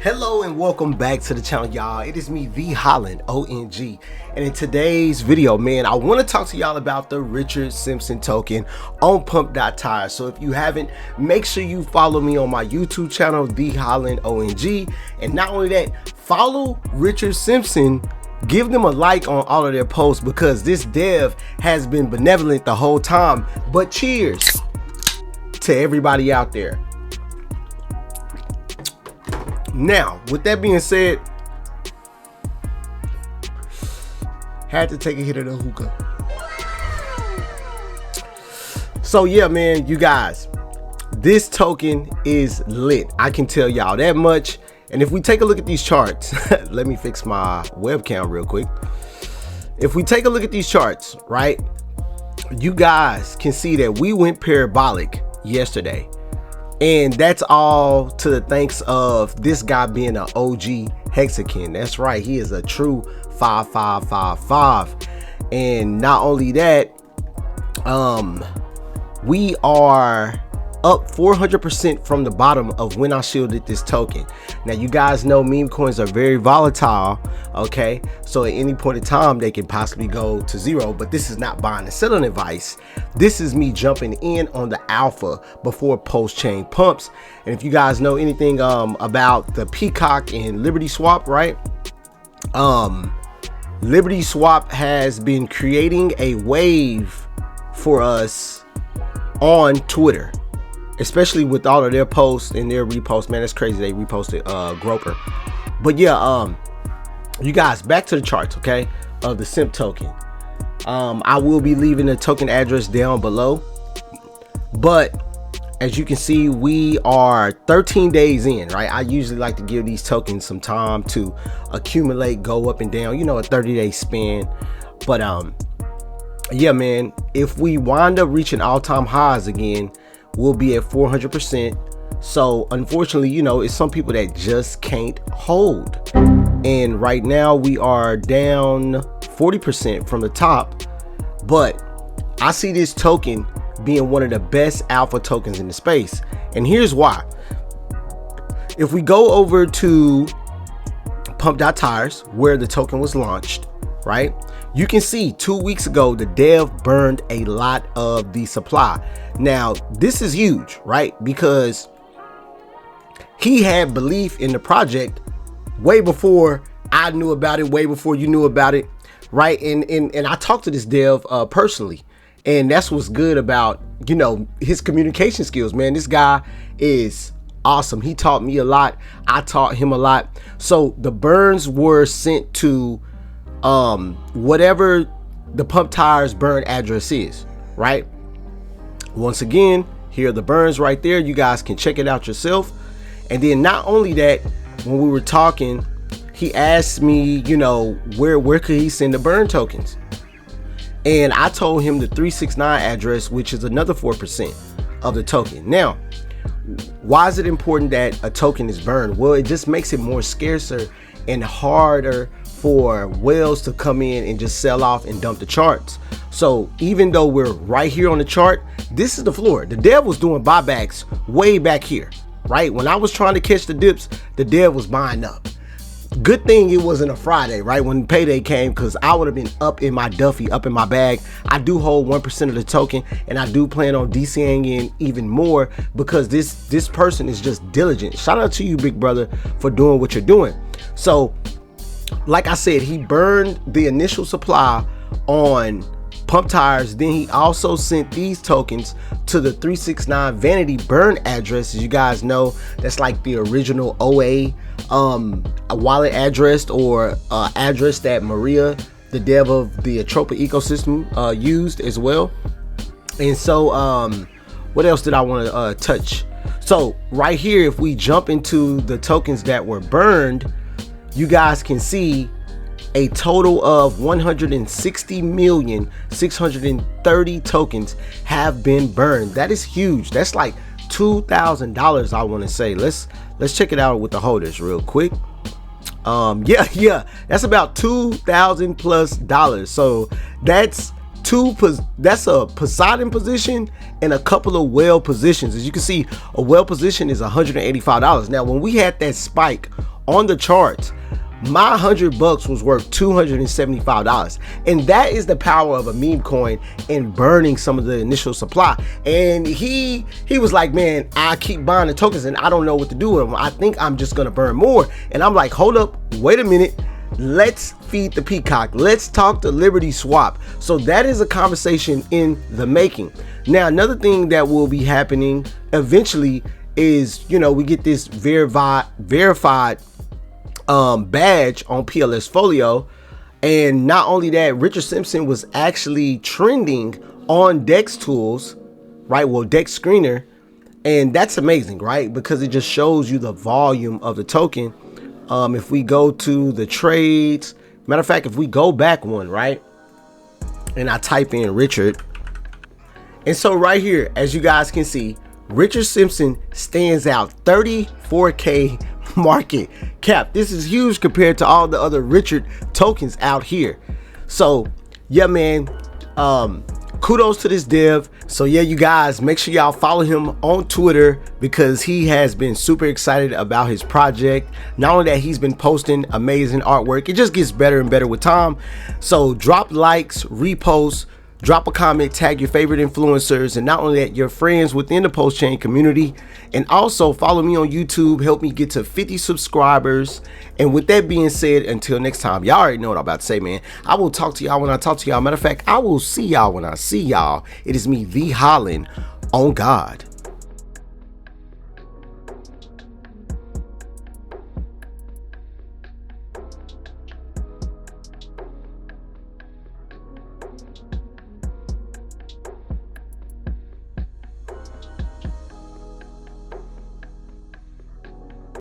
Hello and welcome back to the channel, y'all. It is me, V Holland, ONG, and in today's video, man, I want to talk to y'all about the Richard Simpson token on Pump.Tires. So if you haven't, make sure you follow me on my YouTube channel, V Holland ONG, and not only that, follow Richard Simpson. Give them a like on all of their posts because this dev has been benevolent the whole time. But cheers to everybody out there. Now, with that being said, had to take a hit of the hookah. So yeah, man, you guys, this token is lit. I can tell y'all that much. And if we take a look at these charts, let me fix my webcam real quick. If we take a look at these charts, right, you guys can see that we went parabolic yesterday. And that's all to the thanks of this guy being an OG hexakin. That's right, he is a true 5555. And not only that, we are up 400% from the bottom of when I shielded this token. Now you guys know meme coins are very volatile, okay? So at any point in time they can possibly go to zero, but this is not buying and selling advice. This is me jumping in on the alpha before PulseChain pumps. And if you guys know anything about the Peacock and Liberty Swap, right? Liberty Swap has been creating a wave for us on Twitter, especially with all of their posts and their reposts. Man, that's crazy, they reposted Groper. But yeah, you guys, back to the charts, okay, of the Simp token. I will be leaving the token address down below, but as you can see, we are 13 days in, right? I usually like to give these tokens some time to accumulate, go up and down, you know, a 30-day span. But yeah, man, if we wind up reaching all-time highs again, we'll be at 400%. So unfortunately, you know, it's some people that just can't hold. And right now we are down 40% from the top, but I see this token being one of the best alpha tokens in the space. And here's why. If we go over to Pump.Tires, where the token was launched, right, you can see 2 weeks ago the dev burned a lot of the supply. Now this is huge, right, because he had belief in the project way before I knew about it, way before you knew about it, right? And I talked to this dev personally, and that's what's good about, you know, his communication skills, man. This guy is awesome. He taught me a lot, I taught him a lot. So the burns were sent to whatever the Pump.Tires burn address is, right? Once again, here are the burns right there. You guys can check it out yourself. And then not only that, when we were talking, he asked me, you know, where could he send the burn tokens? And I told him the 369 address, which is another 4% of the token. Now, why is it important that a token is burned? Well, it just makes it more scarcer and harder for whales to come in and just sell off and dump the charts. So even though we're right here on the chart, this is the floor. The dev was doing buybacks way back here, right? When I was trying to catch the dips, the dev was buying up. Good thing it wasn't a Friday, right, when payday came, because I would have been up in my Duffy, up in my bag. I do hold 1% of the token, and I do plan on DCing in even more because this person is just diligent. Shout out to you, big brother, for doing what you're doing. So like I said, he burned the initial supply on Pump.Tires. Then he also sent these tokens to the 369 vanity burn address. As you guys know, that's like the original OA a wallet address, or address that Maria, the dev of the Atropa ecosystem, used as well. And so what else did I want to touch? So right here, if we jump into the tokens that were burned, you guys can see a total of 160,630 tokens have been burned. That is huge. That's like $2,000, I want to say. Let's check it out with the holders real quick. Yeah, that's about $2,000 plus. So that's a Poseidon position and a couple of whale positions. As you can see, a whale position is $185. Now when we had that spike on the charts, my $100 was worth $275, and that is the power of a meme coin and burning some of the initial supply. And he was like, man, I keep buying the tokens and I don't know what to do with them. I think I'm just gonna burn more. And I'm like, hold up, wait a minute. Let's feed the peacock. Let's talk to Liberty Swap. So that is a conversation in the making. Now, another thing that will be happening eventually is, you know, we get this verified badge on PLS Folio. And not only that, Richard Simpson was actually trending on Dex Tools, right? Well, Dex Screener. And that's amazing, right? Because it just shows you the volume of the token. If we go to the trades, matter of fact, if we go back one, right? And I type in Richard. And so right here, as you guys can see, Richard Simpson stands out, 34K market cap. This is huge compared to all the other Richard tokens out here. So yeah, man, kudos to this dev. So yeah, you guys, make sure y'all follow him on Twitter because he has been super excited about his project. Not only that, he's been posting amazing artwork. It just gets better and better with time. So drop likes, reposts, drop a comment, tag your favorite influencers, and not only that, your friends within the PulseChain community. And also follow me on YouTube, help me get to 50 subscribers. And with that being said, until next time, y'all already know what I'm about to say, man. I will talk to y'all when I talk to y'all. Matter of fact, I will see y'all when I see y'all. It is me, The Holland, on God.